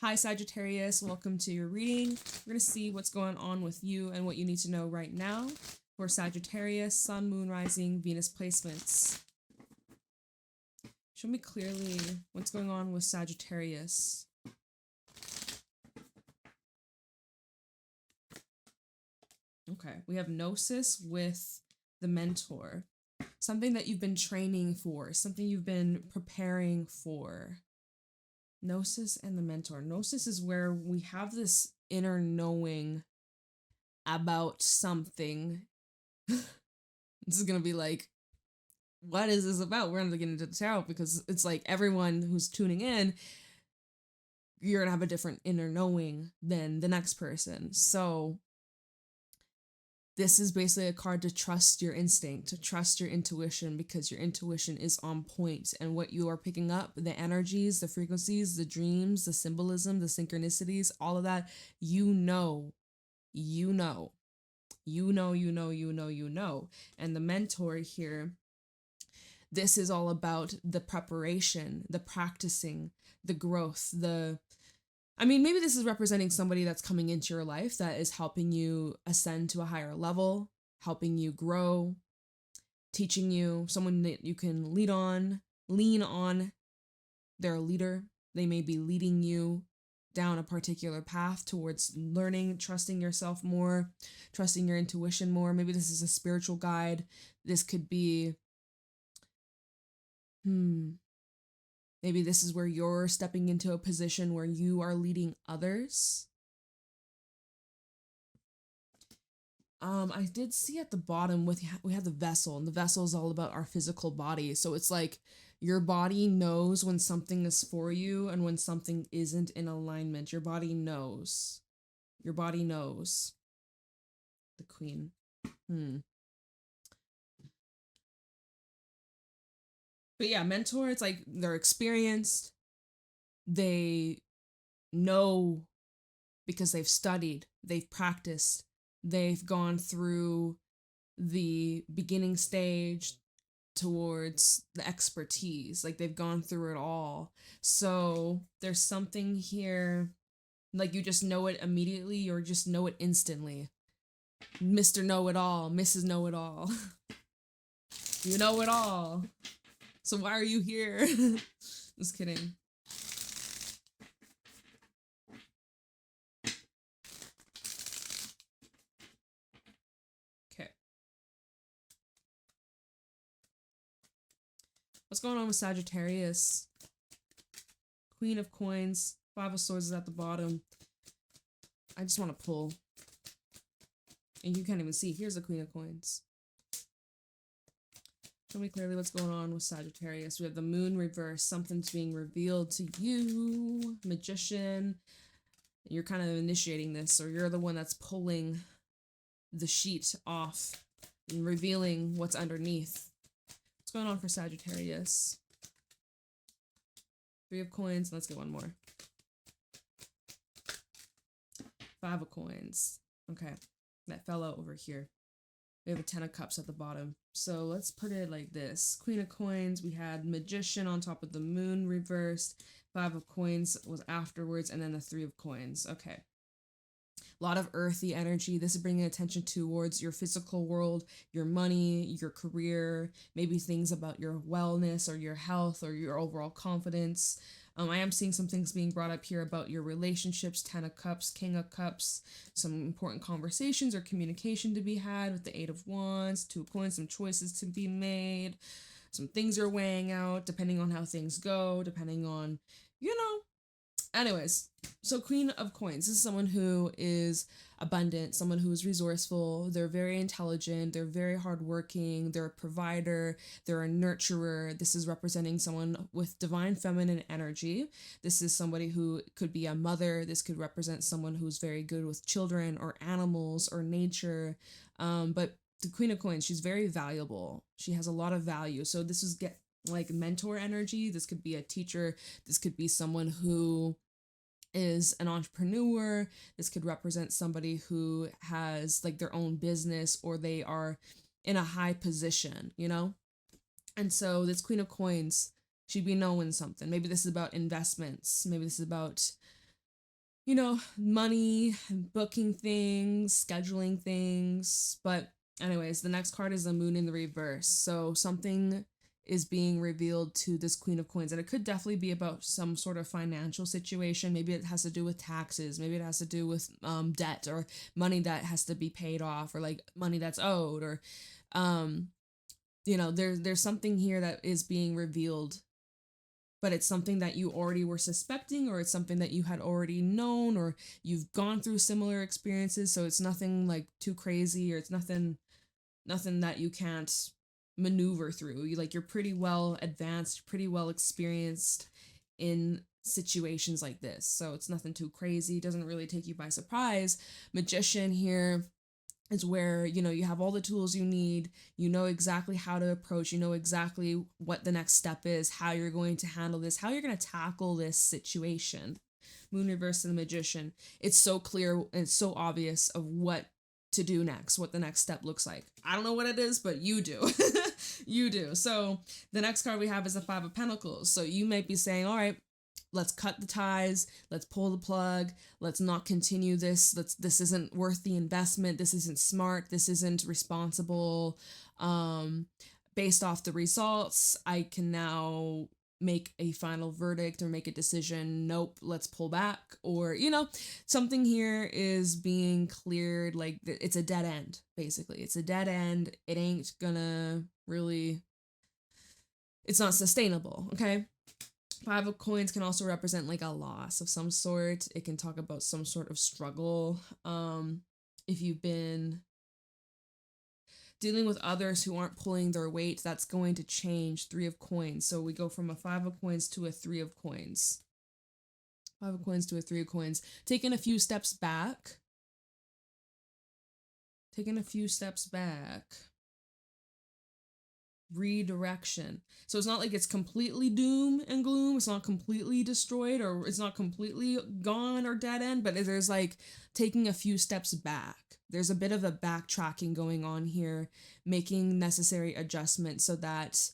Hi Sagittarius, welcome to your reading. We're going to see what's going on with you and what you need to know right now for Sagittarius, Sun, Moon, Rising, Venus placements. Show me clearly what's going on with Sagittarius. Okay, we have Gnosis with the Mentor. Something that you've been training for, something you've been preparing for. Gnosis and the Mentor. Gnosis is where we have this inner knowing about something. This is going to be like, what is this about? We're going to get into the tarot because it's like everyone who's tuning in, you're going to have a different inner knowing than the next person. So this is basically a card to trust your instinct, to trust your intuition, because your intuition is on point, and what you are picking up, the energies, the frequencies, the dreams, the symbolism, the synchronicities, all of that, you know. And the Mentor here, this is all about the preparation, the practicing, the growth, maybe this is representing somebody that's coming into your life that is helping you ascend to a higher level, helping you grow, teaching you, someone that you can lean on. They're a leader. They may be leading you down a particular path towards learning, trusting yourself more, trusting your intuition more. Maybe this is a spiritual guide. This could be, maybe this is where you're stepping into a position where you are leading others. I did see at the bottom we have the vessel, and the vessel is all about our physical body. So it's like your body knows when something is for you and when something isn't in alignment. Your body knows. Your body knows. The Queen. But yeah, Mentor, it's like they're experienced. They know because they've studied, they've practiced, they've gone through the beginning stage towards the expertise. Like they've gone through it all. So there's something here, like you just know it immediately or just know it instantly. Mr. Know-It-All, Mrs. Know-It-All. You know it all. So why are you here? Just kidding. Okay. What's going on with Sagittarius? Queen of Coins. Five of Swords is at the bottom. I just want to pull. And you can't even see. Here's the Queen of Coins. Show me clearly what's going on with Sagittarius. We have the Moon reverse. Something's being revealed to you. Magician. You're kind of initiating this, or you're the one that's pulling the sheet off and revealing what's underneath. What's going on for Sagittarius? Three of Coins. Let's get one more. Five of Coins. Okay. That fell out over here. We have a Ten of Cups at the bottom. So let's put it like this. Queen of Coins, we had Magician on top of the Moon reversed. Five of Coins was afterwards, and then the Three of Coins. Okay. A lot of earthy energy. This is bringing attention towards your physical world, your money, your career, maybe things about your wellness or your health or your overall confidence. I am seeing some things being brought up here about your relationships, Ten of Cups, King of Cups, some important conversations or communication to be had with the Eight of Wands, Two of Coins, some choices to be made, some things are weighing out depending on how things go, depending on, anyways. So Queen of Coins, this is someone who is abundant, someone who is resourceful, they're very intelligent, they're very hardworking, they're a provider, they're a nurturer. This is representing someone with divine feminine energy. This is somebody who could be a mother. This could represent someone who's very good with children or animals or nature. But the Queen of Coins, she's very valuable. She has a lot of value. So this is like mentor energy. This could be a teacher. This could be someone who is an entrepreneur. This could represent somebody who has like their own business, or they are in a high position, And so this Queen of Coins, she'd be knowing something. Maybe this is about investments. Maybe this is about you know, money, booking things, scheduling things. But anyways, the next card is the moon in the reverse. So something is being revealed to this Queen of Coins, and it could definitely be about some sort of financial situation. Maybe it has to do with taxes. Maybe it has to do with debt, or money that has to be paid off, or like money that's owed, or you know, there's something here that is being revealed, but it's something that you already were suspecting, or it's something that you had already known, or you've gone through similar experiences. So it's nothing like too crazy, or it's nothing that you can't maneuver through. You're pretty well advanced, pretty well experienced in situations like this. So it's nothing too crazy. It doesn't really take you by surprise. Magician here is where, you know, you have all the tools you need. You know exactly how to approach. You know exactly what the next step is, how you're going to handle this, how you're going to tackle this situation. Moon reverse and the magician. It's so clear and it's so obvious of what to do next, what the next step looks like. I don't know what it is, but you do. You do. So the next card we have is the Five of Pentacles. So you might be saying, all right, let's cut the ties, let's pull the plug, let's not continue this. This isn't worth the investment. This isn't smart. This isn't responsible. Based off the results, I can now make a final verdict or make a decision. Nope, let's pull back. Or, you know, something here is being cleared. Like it's a dead end, basically. It's a dead end. It ain't gonna really, it's not sustainable. Okay. Five of Coins can also represent like a loss of some sort. It can talk about some sort of struggle. If you've been dealing with others who aren't pulling their weight, that's going to change. Three of Coins. So we go from a Five of Coins to a Three of Coins. Five of Coins to a Three of Coins. Taking a few steps back. Redirection. So it's not like it's completely doom and gloom. It's not completely destroyed, or it's not completely gone or dead end, but there's like taking a few steps back. There's a bit of a backtracking going on here, making necessary adjustments so that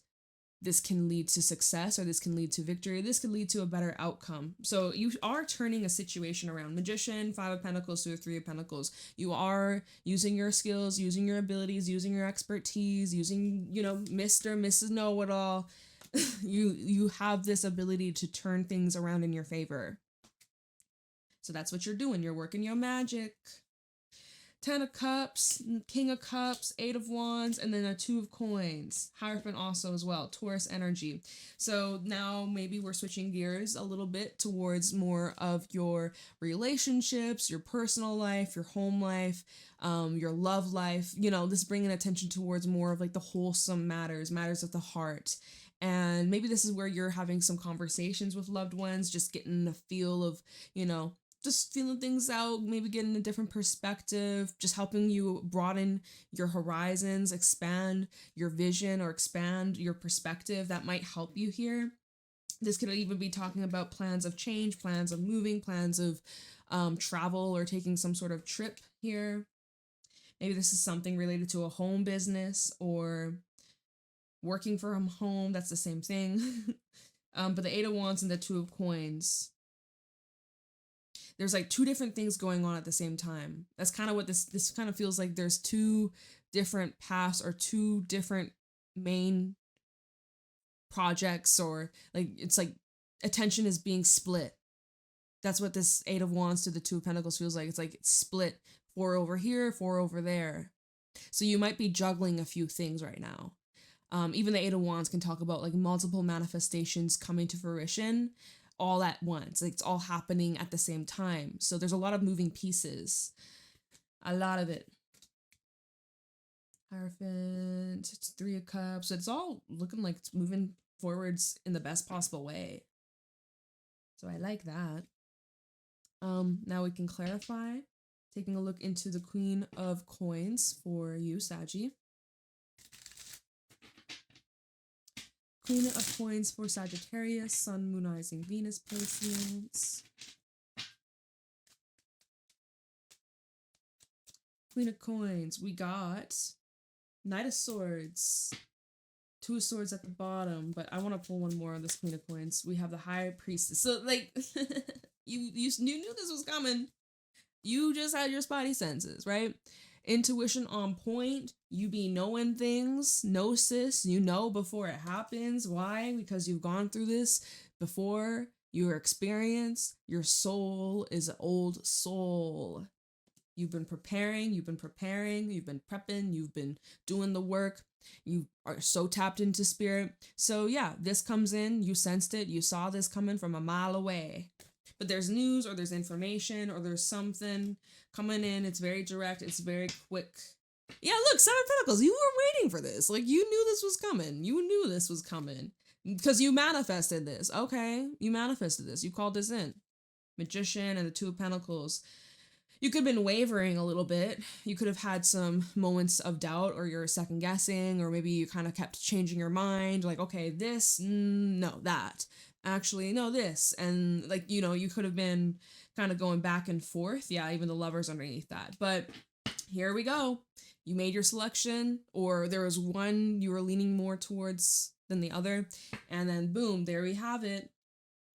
this can lead to success, or this can lead to victory, or this can lead to a better outcome. So you are turning a situation around. Magician, Five of Pentacles to a Three of Pentacles. You are using your skills, using your abilities, using your expertise, using, you know, Mr. Mrs. Know-It-All. You have this ability to turn things around in your favor. So that's what you're doing. You're working your magic. 10 of Cups, King of Cups, 8 of Wands, and then a 2 of Coins. Hierophant also as well, Taurus energy. So now maybe we're switching gears a little bit towards more of your relationships, your personal life, your home life, your love life. You know, this bringing attention towards more of like the wholesome matters of the heart. And maybe this is where you're having some conversations with loved ones, just getting a feel of, you know, just feeling things out, maybe getting a different perspective, just helping you broaden your horizons, expand your vision, or expand your perspective. That might help you here. This could even be talking about plans of change, plans of moving, plans of travel, or taking some sort of trip here. Maybe this is something related to a home business or working from home. That's the same thing. But the 8 of Wands and the 2 of Coins, there's like two different things going on at the same time. That's kind of what this kind of feels like. There's two different paths, or two different main projects, or like it's like attention is being split. That's what this 8 of Wands to the 2 of Pentacles feels like. It's like it's split, 4 over here, 4 over there. So you might be juggling a few things right now. Even the 8 of Wands can talk about like multiple manifestations coming to fruition all at once. Like it's all happening at the same time. So there's a lot of moving pieces. A lot of it. Hierophant, it's 3 of Cups. It's all looking like it's moving forwards in the best possible way. So I like that. Now we can clarify. Taking a look into the Queen of Coins for you, Saggy. Queen of Coins for Sagittarius, Sun, Moon, Rising, Venus placements. Queen of Coins, we got Knight of Swords, 2 of Swords at the bottom, but I want to pull one more on this Queen of Coins. We have the High Priestess. So, like, You knew this was coming. You just had your spidey senses, right? Intuition on point. You be knowing things. Gnosis, you know before it happens. Why? Because you've gone through this before. Your experience. Your soul is an old soul. You've been preparing. You've been prepping. You've been doing the work. You are so tapped into spirit. So yeah, this comes in. You sensed it. You saw this coming from a mile away. But there's news or there's information or there's something coming in. It's very direct. It's very quick. Yeah, look, Seven of Pentacles. You were waiting for this. Like, you knew this was coming. You knew this was coming. Because you manifested this. Okay, you manifested this. You called this in. Magician and the Two of Pentacles. You could have been wavering a little bit. You could have had some moments of doubt or you're second guessing, or maybe you kind of kept changing your mind. Like, okay, this, no, that. Actually, no, this. And like, you know, you could have been kind of going back and forth. Yeah, even the Lovers underneath that. But here we go. You made your selection, or there was one you were leaning more towards than the other. And then boom, there we have it.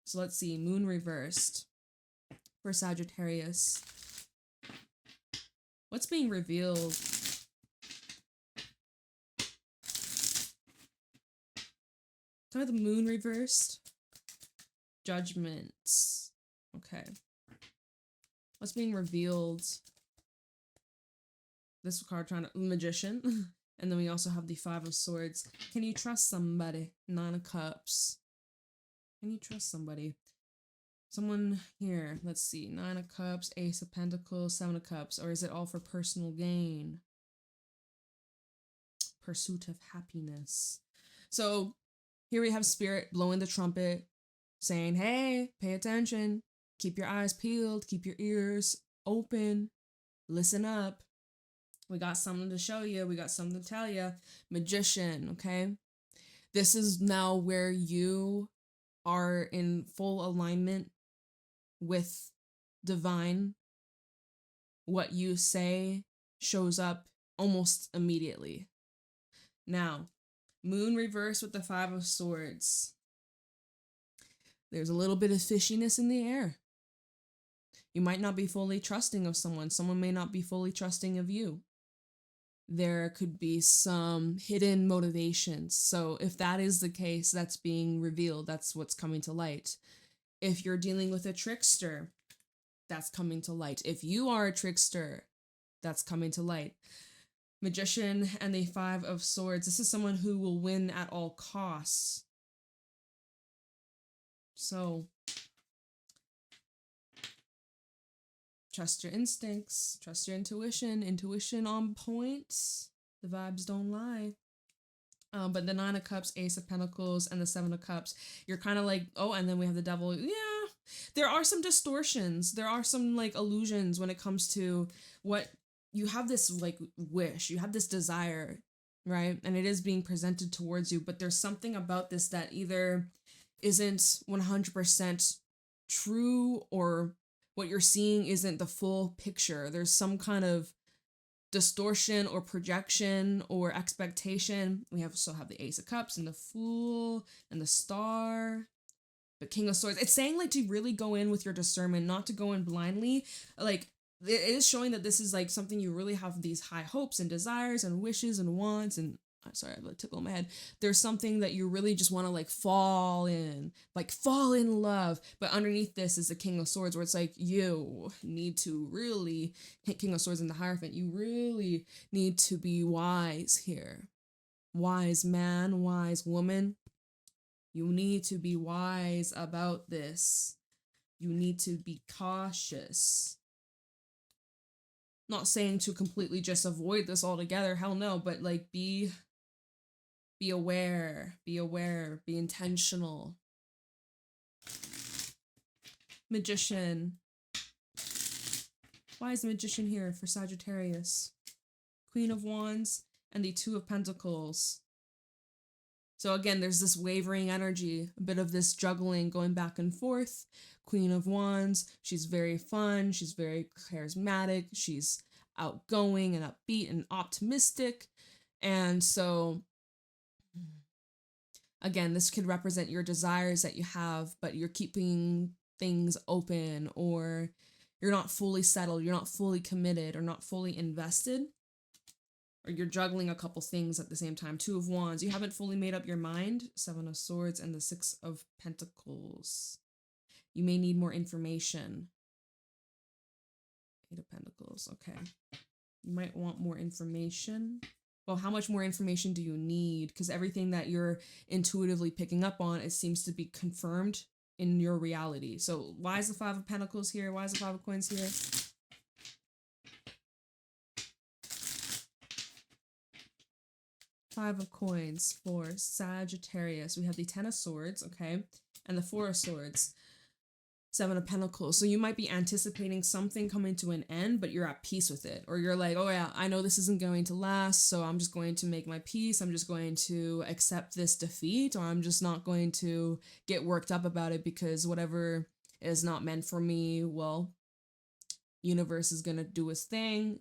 So let's see, Moon reversed for Sagittarius. What's being revealed? Kind of the Moon reversed. Judgments. Okay. What's being revealed? This card trying to Magician. And then we also have the Five of Swords. Can you trust somebody? Nine of Cups. Can you trust somebody? Someone here, let's see, Nine of Cups, Ace of Pentacles, Seven of Cups, or is it all for personal gain? Pursuit of happiness. So here we have Spirit blowing the trumpet, saying, hey, pay attention, keep your eyes peeled, keep your ears open, listen up. We got something to show you, we got something to tell you. Magician, okay? This is now where you are in full alignment with divine. What you say shows up almost immediately. Now, Moon reversed with the Five of Swords. There's a little bit of fishiness in the air. You might not be fully trusting of someone. Someone may not be fully trusting of you. There could be some hidden motivations. So if that is the case, that's being revealed. That's what's coming to light. If you're dealing with a trickster, that's coming to light. If you are a trickster, that's coming to light. Magician and the Five of Swords. This is someone who will win at all costs. So, trust your instincts, trust your intuition. Intuition on point. The vibes don't lie. But the Nine of Cups, Ace of Pentacles, and the Seven of Cups, you're kind of like, oh, and then we have the Devil. Yeah, there are some distortions. There are some like illusions when it comes to what you have, this like wish, you have this desire, right? And it is being presented towards you, but there's something about this that either isn't 100% true, or what you're seeing isn't the full picture. There's some kind of distortion or projection or expectation. We also have the Ace of Cups and the Fool and the Star, the King of Swords. It's saying like to really go in with your discernment, not to go in blindly. Like, it is showing that this is like something you really have these high hopes and desires and wishes and wants. And I'm sorry, I have a tickle in my head. There's something that you really just want to like fall in love. But underneath this is the King of Swords, where it's like you need to really, King of Swords in the Hierophant, you really need to be wise here. Wise man, wise woman. You need to be wise about this. You need to be cautious. Not saying to completely just avoid this altogether, hell no, but like be aware, be intentional. Magician. Why is the Magician here for Sagittarius? Queen of Wands and the Two of Pentacles. So again, there's this wavering energy, a bit of this juggling going back and forth. Queen of Wands, she's very fun, she's very charismatic, she's outgoing and upbeat and optimistic. And so, again, this could represent your desires that you have, but you're keeping things open, or you're not fully settled, you're not fully committed, or not fully invested, or you're juggling a couple things at the same time. 2 of Wands, you haven't fully made up your mind. 7 of Swords and the 6 of Pentacles. You may need more information. 8 of Pentacles, okay. You might want more information. Well, how much more information do you need? Because everything that you're intuitively picking up on, it seems to be confirmed in your reality. So why is the 5 of Pentacles here? Why is the 5 of Coins here? Five of Coins for Sagittarius. We have the 10 of Swords, okay, and the 4 of Swords. 7 of Pentacles. So you might be anticipating something coming to an end, but you're at peace with it. Or you're like, oh yeah, I know this isn't going to last, so I'm just going to make my peace. I'm just going to accept this defeat, or I'm just not going to get worked up about it, because whatever is not meant for me, well, universe is going to do its thing.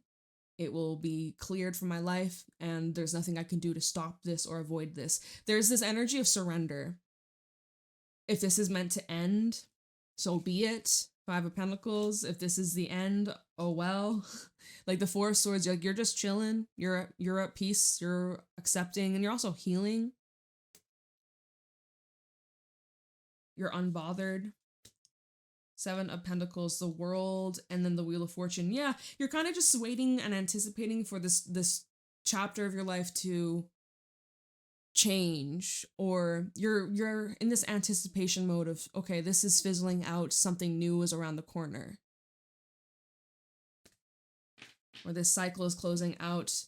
It will be cleared from my life, and there's nothing I can do to stop this or avoid this. There's this energy of surrender. If this is meant to end, so be it. 5 of Pentacles. If this is the end, oh well. Like the 4 of Swords, you're just chilling. You're at peace. You're accepting, and you're also healing. You're unbothered. 7 of Pentacles, the World, and then the Wheel of Fortune. Yeah, you're kind of just waiting and anticipating for this chapter of your life to change, or you're in this anticipation mode of, okay, this is fizzling out, something new is around the corner, or this cycle is closing out,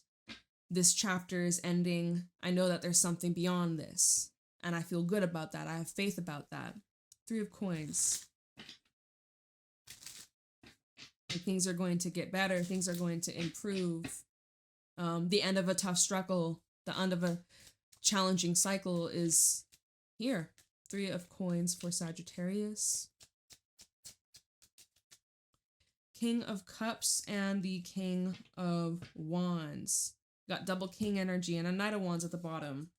this chapter is ending. I know that there's something beyond this, and I feel good about that. I have faith about that. 3 of Coins. And things are going to get better, things are going to improve. The end of a tough struggle, the end of a challenging cycle is here. 3 of Coins for Sagittarius. King of Cups and the King of Wands. Got double King energy and a Knight of Wands at the bottom.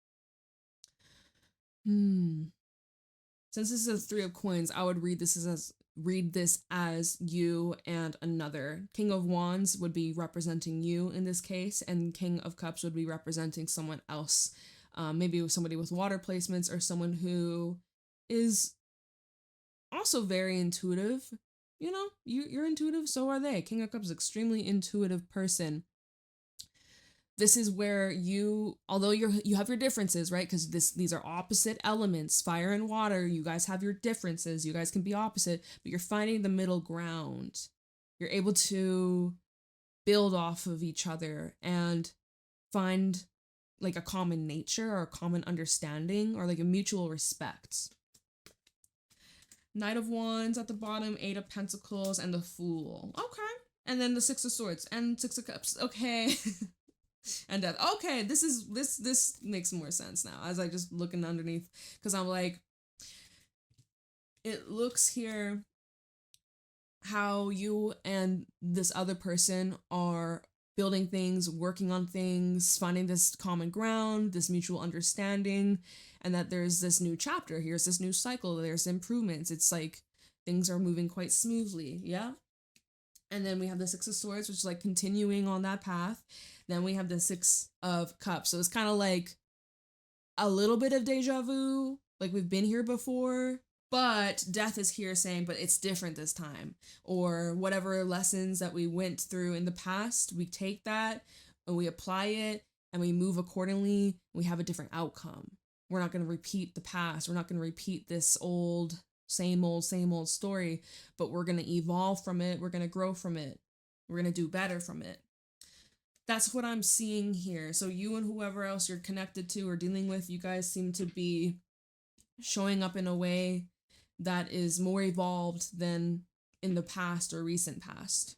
Since this is a 3 of Coins, I would read this as you and another. King of Wands would be representing you in this case, and King of Cups would be representing someone else. Maybe somebody with water placements, or someone who is also very intuitive. You know, you're intuitive, so are they. King of Cups is an extremely intuitive person. This is where although you have your differences, right? Because these are opposite elements, fire and water. You guys have your differences. You guys can be opposite, but you're finding the middle ground. You're able to build off of each other and find like a common nature or a common understanding, or like a mutual respect. Knight of Wands at the bottom, 8 of Pentacles, and the Fool. Okay. And then the 6 of Swords and 6 of Cups. Okay. And Death. Okay, this makes more sense now as I just looking underneath, because I'm like, it looks here how you and this other person are building things, working on things, finding this common ground, this mutual understanding, and that there's this new chapter, here's this new cycle, there's improvements. It's like things are moving quite smoothly, yeah? And then we have the 6 of Swords, which is like continuing on that path. Then we have the 6 of Cups. So it's kind of like a little bit of deja vu, like we've been here before, but Death is here saying, but it's different this time. Or whatever lessons that we went through in the past, we take that and we apply it and we move accordingly. We have a different outcome. We're not going to repeat the past. We're not going to repeat this same old story, but we're going to evolve from it. We're going to grow from it. We're going to do better from it. That's what I'm seeing here. So you and whoever else you're connected to or dealing with, you guys seem to be showing up in a way that is more evolved than in the past or recent past.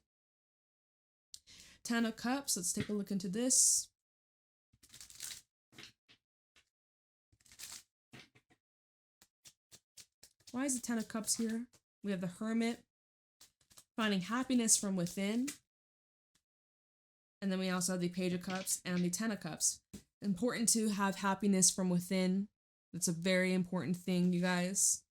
10 of Cups. Let's take a look into this. Why is the 10 of Cups here? We have the Hermit, finding happiness from within. And then we also have the Page of Cups and the 10 of Cups. Important to have happiness from within. That's a very important thing, you guys.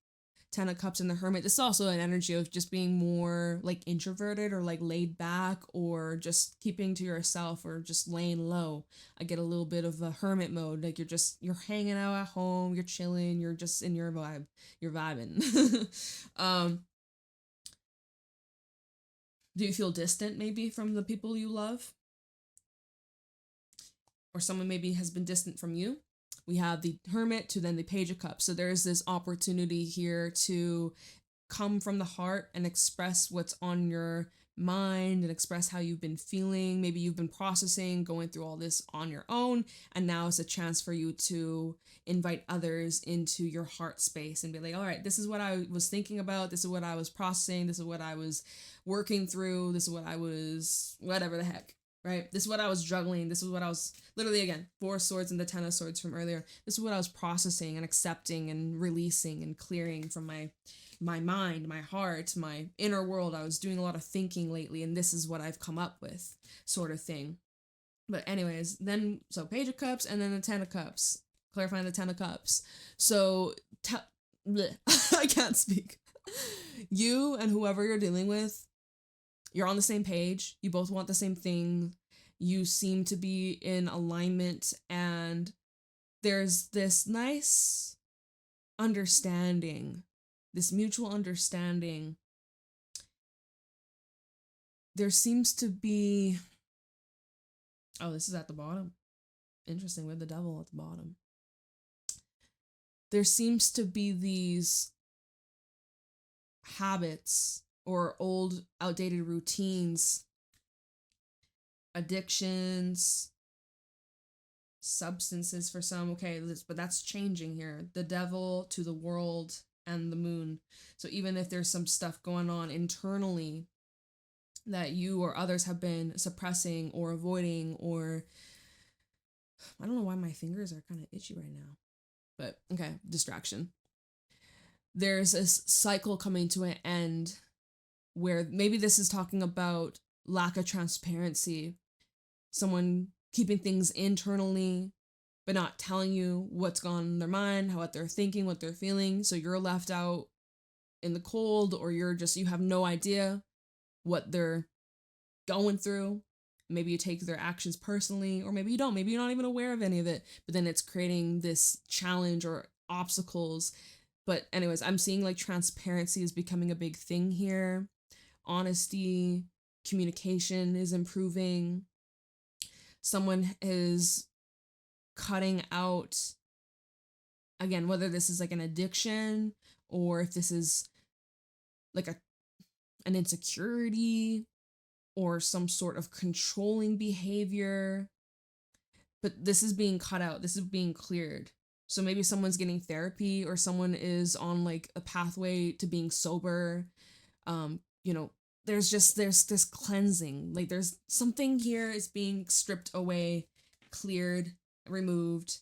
Ten of Cups and the Hermit. This is also an energy of just being more like introverted or like laid back or just keeping to yourself or just laying low. I get a little bit of a hermit mode. Like you're hanging out at home, you're chilling, you're just in your vibe, you're vibing. Do you feel distant maybe from the people you love? Or someone maybe has been distant from you? We have the Hermit to then the Page of Cups. So there's this opportunity here to come from the heart and express what's on your mind and express how you've been feeling. Maybe you've been processing, going through all this on your own, and now it's a chance for you to invite others into your heart space and be like, all right, this is what I was thinking about, this is what I was processing, this is what I was working through, this is what I was, whatever the heck. Right? This is what I was juggling. This is what I was, literally again, 4 swords and the 10 of swords from earlier. This is what I was processing and accepting and releasing and clearing from my mind, my heart, my inner world. I was doing a lot of thinking lately, and this is what I've come up with, sort of thing. But anyways, then, so Page of Cups and then the 10 of Cups. Clarifying the 10 of Cups. So, I can't speak. You and whoever you're dealing with, you're on the same page. You both want the same thing. You seem to be in alignment, and there's this nice understanding, this mutual understanding. There seems to be, oh, this is at the bottom. Interesting, with the devil at the bottom. There seems to be these habits or old outdated routines, addictions, substances for some. Okay, but that's changing here. The devil to the world and the moon. So even if there's some stuff going on internally that you or others have been suppressing or avoiding, or I don't know why my fingers are kind of itchy right now, but okay, distraction. There's a cycle coming to an end where maybe this is talking about lack of transparency, someone keeping things internally, but not telling you what's gone in their mind, what they're thinking, what they're feeling. So you're left out in the cold, or you have no idea what they're going through. Maybe you take their actions personally, or maybe you don't. Maybe you're not even aware of any of it, but then it's creating this challenge or obstacles. But anyways, I'm seeing like transparency is becoming a big thing here. Honesty, communication is improving. Someone is cutting out, again, whether this is like an addiction or if this is like an insecurity or some sort of controlling behavior, but this is being cut out. This is being cleared. So maybe someone's getting therapy, or someone is on like a pathway to being sober. There's this cleansing. Like there's something here is being stripped away, cleared, removed.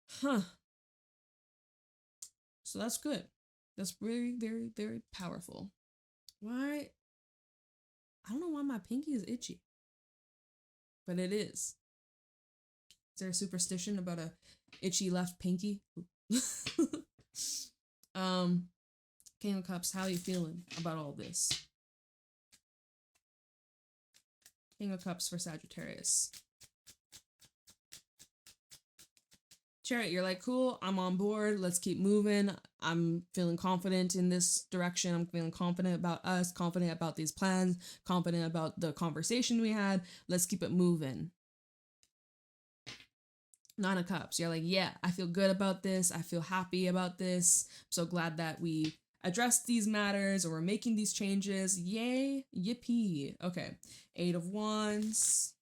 So that's good. That's very, very, very powerful. Why? I don't know why my pinky is itchy, but it is. Is there a superstition about a itchy left pinky? King of Cups, how are you feeling about all this? King of Cups for Sagittarius. Chariot, you're like, cool, I'm on board, let's keep moving. I'm feeling confident in this direction. I'm feeling confident about us, confident about these plans, confident about the conversation we had. Let's keep it moving. 9 of Cups, you're like, yeah, I feel good about this. I feel happy about this. I'm so glad that we addressed these matters, or we're making these changes. Yay, yippee. Okay, 8 of Wands.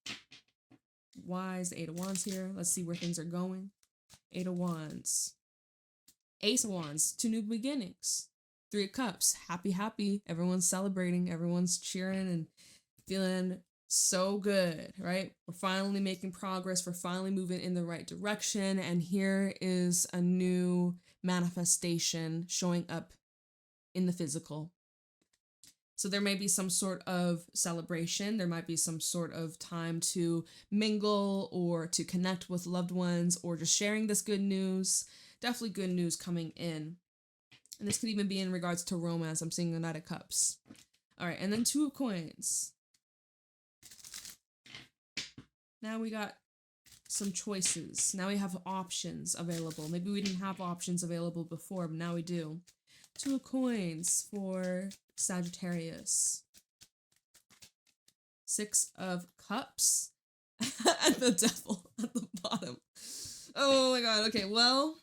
Why is the 8 of Wands here? Let's see where things are going. 8 of Wands. Ace of Wands, 2 new beginnings. 3 of Cups, happy. Everyone's celebrating. Everyone's cheering and feeling so good, right? We're finally making progress. We're finally moving in the right direction. And here is a new manifestation showing up in the physical. So there may be some sort of celebration. There might be some sort of time to mingle or to connect with loved ones, or just sharing this good news. Definitely good news coming in. And this could even be in regards to romance. I'm seeing a Knight of Cups. All right, and then 2 of Coins. Now we got some choices. Now we have options available. Maybe we didn't have options available before, but now we do. 2 of Coins for Sagittarius. 6 of Cups. And the Devil at the bottom. Oh my god, okay, well,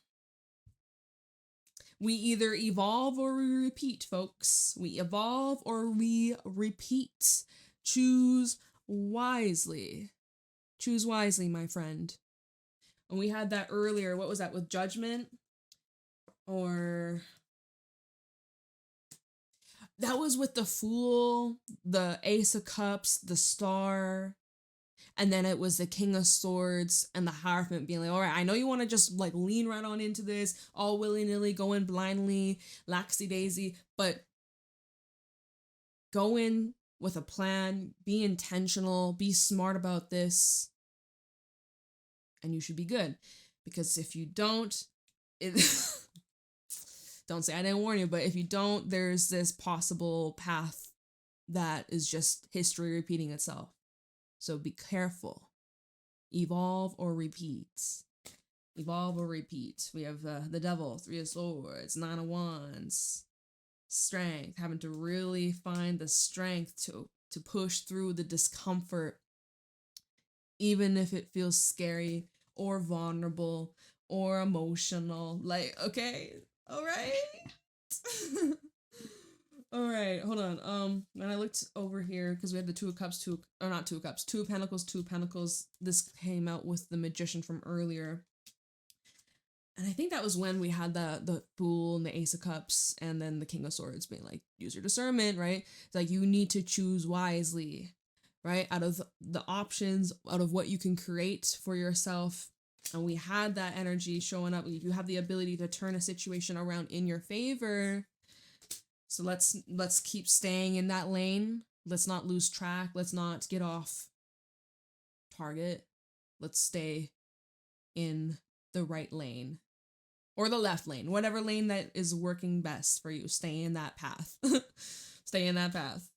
we either evolve or we repeat, folks. We evolve or we repeat. Choose wisely. Choose wisely, my friend. And we had that earlier. What was that, with Judgment? Or... that was with the Fool, the Ace of Cups, the Star... and then it was the King of Swords and the Hierophant being like, all right, I know you want to just like lean right on into this, all willy-nilly, go in blindly, laxy-daisy, but go in with a plan, be intentional, be smart about this, and you should be good. Because if you don't, don't say I didn't warn you, but if you don't, there's this possible path that is just history repeating itself. So be careful. Evolve or repeat. Evolve or repeat. We have the Devil, 3 of Swords, 9 of Wands. Strength. Having to really find the strength to push through the discomfort. Even if it feels scary or vulnerable or emotional. Like, okay, all right. All right, hold on. When I looked over here, because we had the 2 of Cups, 2 of Pentacles, 2 of Pentacles. This came out with the Magician from earlier. And I think that was when we had the Fool and the Ace of Cups, and then the King of Swords being like, use your discernment, right? It's like, you need to choose wisely, right? Out of the options, out of what you can create for yourself. And we had that energy showing up. You have the ability to turn a situation around in your favor. So let's keep staying in that lane. Let's not lose track. Let's not get off target. Let's stay in the right lane or the left lane, whatever lane that is working best for you. Stay in that path. Stay in that path.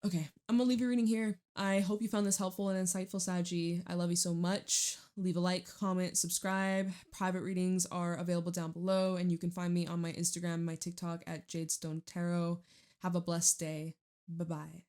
Okay, I'm gonna leave your reading here. I hope you found this helpful and insightful, Saggy. I love you so much. Leave a like, comment, subscribe. Private readings are available down below, and you can find me on my Instagram, my TikTok at JadeStoneTarot. Have a blessed day. Bye-bye.